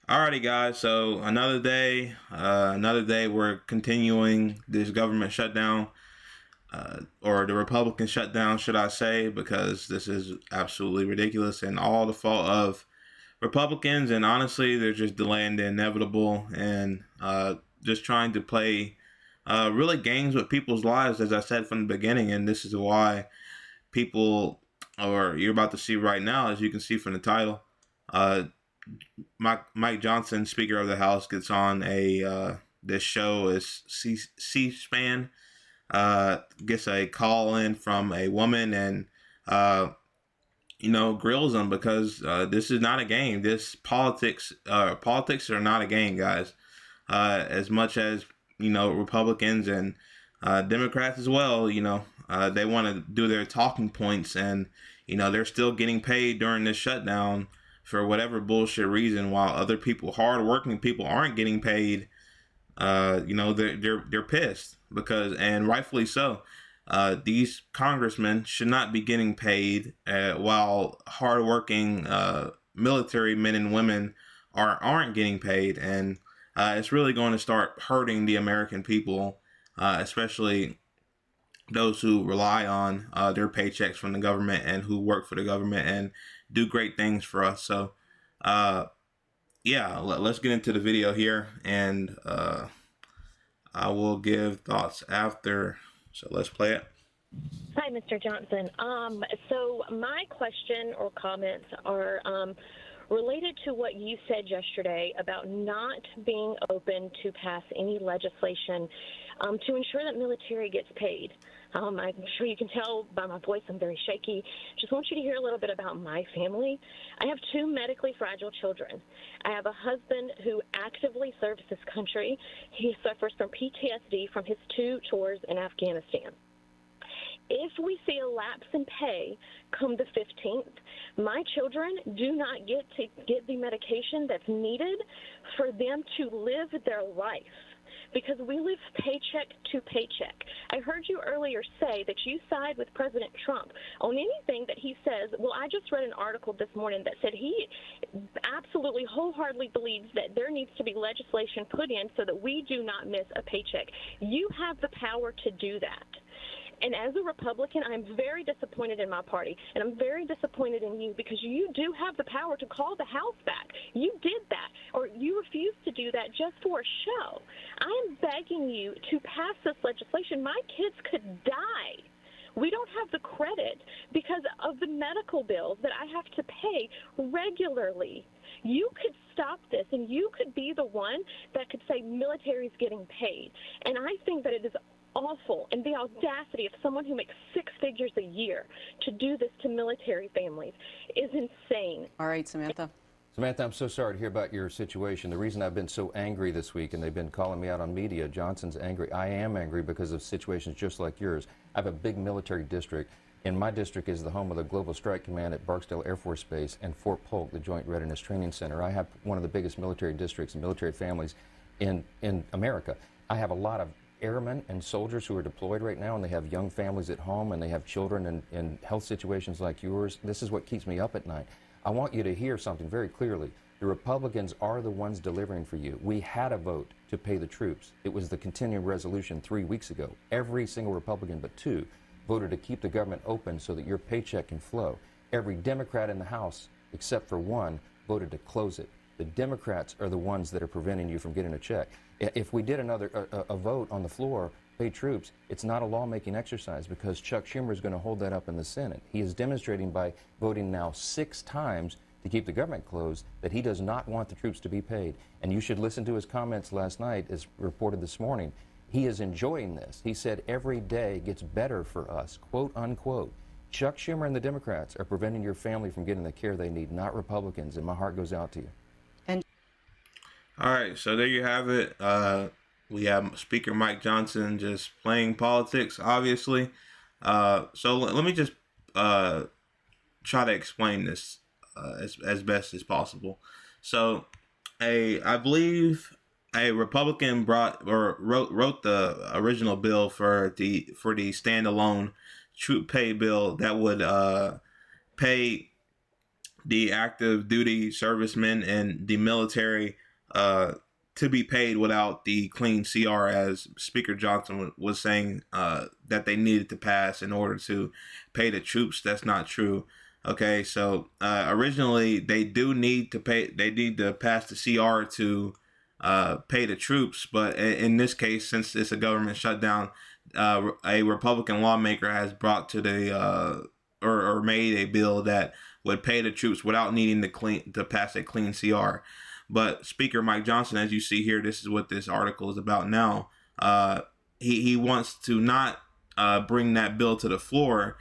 Alrighty, guys. So another day. We're continuing this government shutdown, or the Republican shutdown, should I say? Because this is absolutely ridiculous and all the fault of Republicans. And honestly, they're just delaying the inevitable and just trying to play really games with people's lives, as I said from the beginning. And this is why people, or you're about to see right now, as you can see from the title. Uh, Mike Johnson, Speaker of the House, gets on a this show is C-SPAN. Gets a call in from a woman and uh, grills him because this is not a game. This politics are not a game, guys. As much as Republicans and Democrats as well, they want to do their talking points, and they're still getting paid during this shutdown for whatever bullshit reason, while other people, hardworking people, aren't getting paid. They're pissed because, and rightfully so. These congressmen should not be getting paid, while hardworking military men and women aren't getting paid, and it's really going to start hurting the American people, especially those who rely on their paychecks from the government and who work for the government and do great things for us. So, uh, yeah, let's get into the video here, and I will give thoughts after. So let's play it. Hi, Mr. Johnson. So my question or comments are related to what you said yesterday about not being open to pass any legislation to ensure that military gets paid. I'm sure you can tell by my voice I'm very shaky. Just want you to hear a little bit about my family. I have two medically fragile children. I have a husband who actively serves this country. He suffers from PTSD from his two tours in Afghanistan. If we see a lapse in pay come the 15th, my children do not get to get the medication that's needed for them to live their life, because we live paycheck to paycheck. I heard you earlier say that you side with President Trump on anything that he says. Well, I just read an article this morning that said he absolutely wholeheartedly believes that there needs to be legislation put in so that we do not miss a paycheck. You have the power to do that. And as a Republican, I'm very disappointed in my party, and I'm very disappointed in you, because you do have the power to call the House back. You did that, or you refused to do that just for a show. I am begging you to pass this legislation. My kids could die. We don't have the credit because of the medical bills that I have to pay regularly. You could stop this, and you could be the one that could say military is getting paid. And I think that it is awful, and the audacity of someone who makes six figures a year to do this to military families is insane. All right, Samantha. Samantha, I'm so sorry to hear about your situation. The reason I've been so angry this week, and they've been calling me out on media, Johnson's angry. I am angry because of situations just like yours. I have a big military district, and my district is the home of the Global Strike Command at Barksdale Air Force Base and Fort Polk, the Joint Readiness Training Center. I have one of the biggest military districts and military families in America. I have a lot of airmen and soldiers who are deployed right now, and they have young families at home, and they have children in health situations like yours. This is what keeps me up at night. I want you to hear something very clearly. The Republicans are the ones delivering for you. We had a vote to pay the troops. It was the continuing resolution 3 weeks ago. Every single Republican but two voted to keep the government open so that your paycheck can flow. Every Democrat in the House, except for one, voted to close it. The Democrats are the ones that are preventing you from getting a check. If we did another a vote on the floor, pay troops, it's not a lawmaking exercise, because Chuck Schumer is going to hold that up in the Senate. He is demonstrating by voting now 6 times to keep the government closed that he does not want the troops to be paid. And you should listen to his comments last night, as reported this morning. He is enjoying this. He said every day gets better for us, quote unquote. Chuck Schumer and the Democrats are preventing your family from getting the care they need, not Republicans, and my heart goes out to you. All right, so there you have it. We have Speaker Mike Johnson just playing politics, obviously. So let me just try to explain this as best as possible. So, I believe a Republican wrote the original bill for the standalone troop pay bill that would pay the active duty servicemen and the military to be paid without the clean CR, as Speaker Johnson was saying that they needed to pass in order to pay the troops. That's not true. Okay, so originally they do need to pay. They need to pass the CR to pay the troops, but in this case, since it's a government shutdown, a Republican lawmaker has brought to the or made a bill that would pay the troops without needing to pass a clean CR. But Speaker Mike Johnson, as you see here, this is what this article is about now. He wants to not bring that bill to the floor,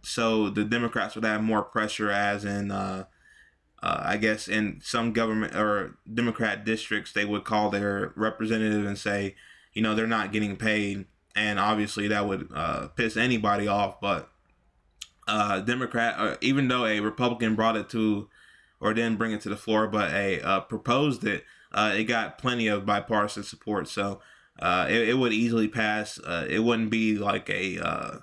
so the Democrats would have more pressure, as in I guess in some government or Democrat districts, they would call their representative and say, they're not getting paid. And obviously that would piss anybody off. But Democrat, even though a Republican brought it to, or didn't bring it to the floor, but proposed it, it got plenty of bipartisan support. So it would easily pass. It wouldn't be like a,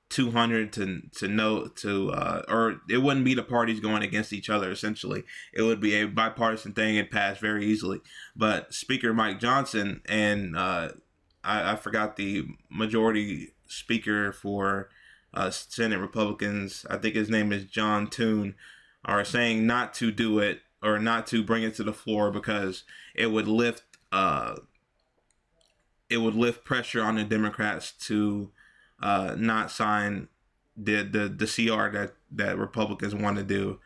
200 to no to or it wouldn't be the parties going against each other. Essentially, it would be a bipartisan thing and pass very easily. But Speaker Mike Johnson and I forgot the majority speaker for Senate Republicans, I think his name is John Toon, are saying not to do it or not to bring it to the floor because it would lift pressure on the Democrats to not sign the CR that Republicans want to do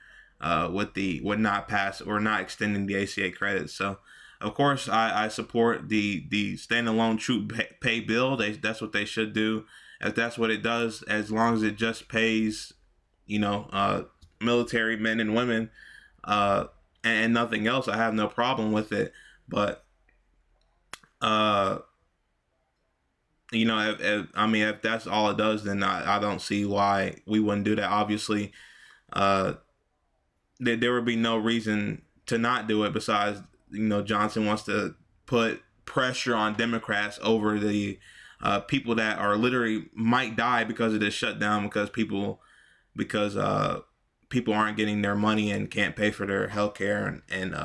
with not pass or not extending the ACA credits. So of course I support the standalone troop pay bill. That's what they should do. If that's what it does, as long as it just pays military men and women and nothing else, I have no problem with it. But if that's all it does, then I don't see why we wouldn't do that. Obviously, there would be no reason to not do it. Besides, Johnson wants to put pressure on Democrats over the people that are literally might die because of this shutdown, because people aren't getting their money and can't pay for their health care and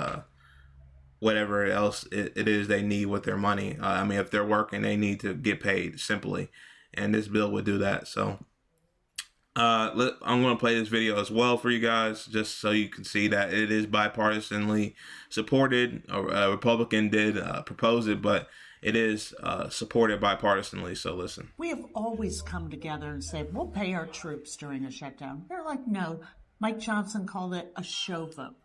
whatever else it is they need with their money. If they're working, they need to get paid simply. And this bill would do that. So I'm going to play this video as well for you guys, just so you can see that it is bipartisanly supported. A Republican did propose it, but it is supported bipartisanly. So listen. We have always come together and said, we'll pay our troops during a shutdown. They're like, no. Mike Johnson called it a show vote.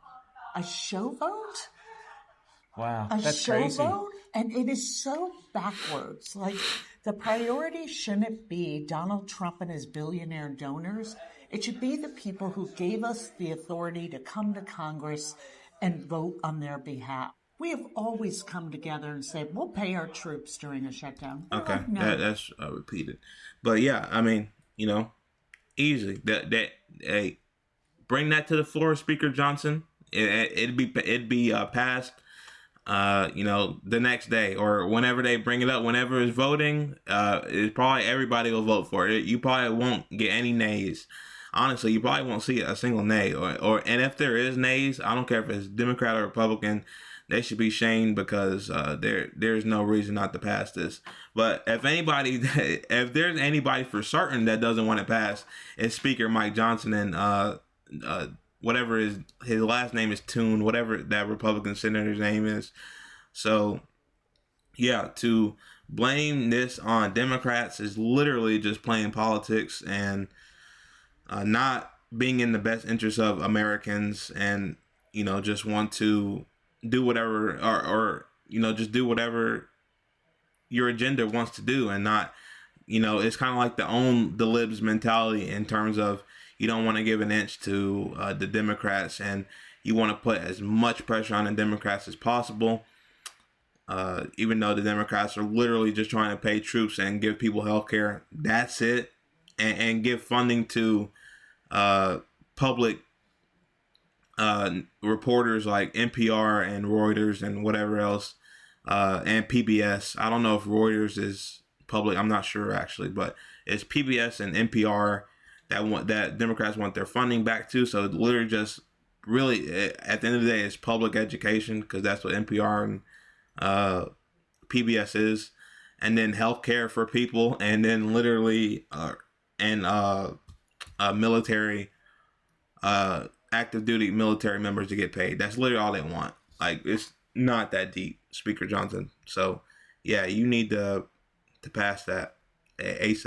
A show vote? Wow, a that's show crazy. Vote? And it is so backwards. Like, the priority shouldn't be Donald Trump and his billionaire donors. It should be the people who gave us the authority to come to Congress and vote on their behalf. We have always come together and said, we'll pay our troops during a shutdown. They're Okay, like, no. that's repeated. But yeah, easily. Hey, bring that to the floor, Speaker Johnson. It'd be passed. The next day or whenever they bring it up, whenever it's voting, it's probably everybody will vote for it. You probably won't get any nays. Honestly, you probably won't see a single nay. And if there is nays, I don't care if it's Democrat or Republican, they should be shamed because there's no reason not to pass this. But if there's anybody for certain that doesn't want to pass, it's Speaker Mike Johnson and whatever his last name is Toon, whatever that Republican senator's name is. So, yeah, to blame this on Democrats is literally just playing politics and not being in the best interest of Americans, and just want to do whatever or just do whatever your agenda wants to do, and not it's kind of like the own the libs mentality in terms of you don't want to give an inch to the Democrats, and you want to put as much pressure on the Democrats as possible, even though the Democrats are literally just trying to pay troops and give people health care. That's it. And give funding to public reporters like NPR and Reuters and whatever else, and PBS. I don't know if Reuters is public. I'm not sure, actually, but it's PBS and NPR that Democrats want their funding back to. So literally just really at the end of the day, it's public education, because that's what NPR and PBS is, and then healthcare for people, and then literally military active duty military members to get paid. That's literally all they want. Like, it's not that deep, Speaker Johnson. So yeah, you need to pass that ASAP.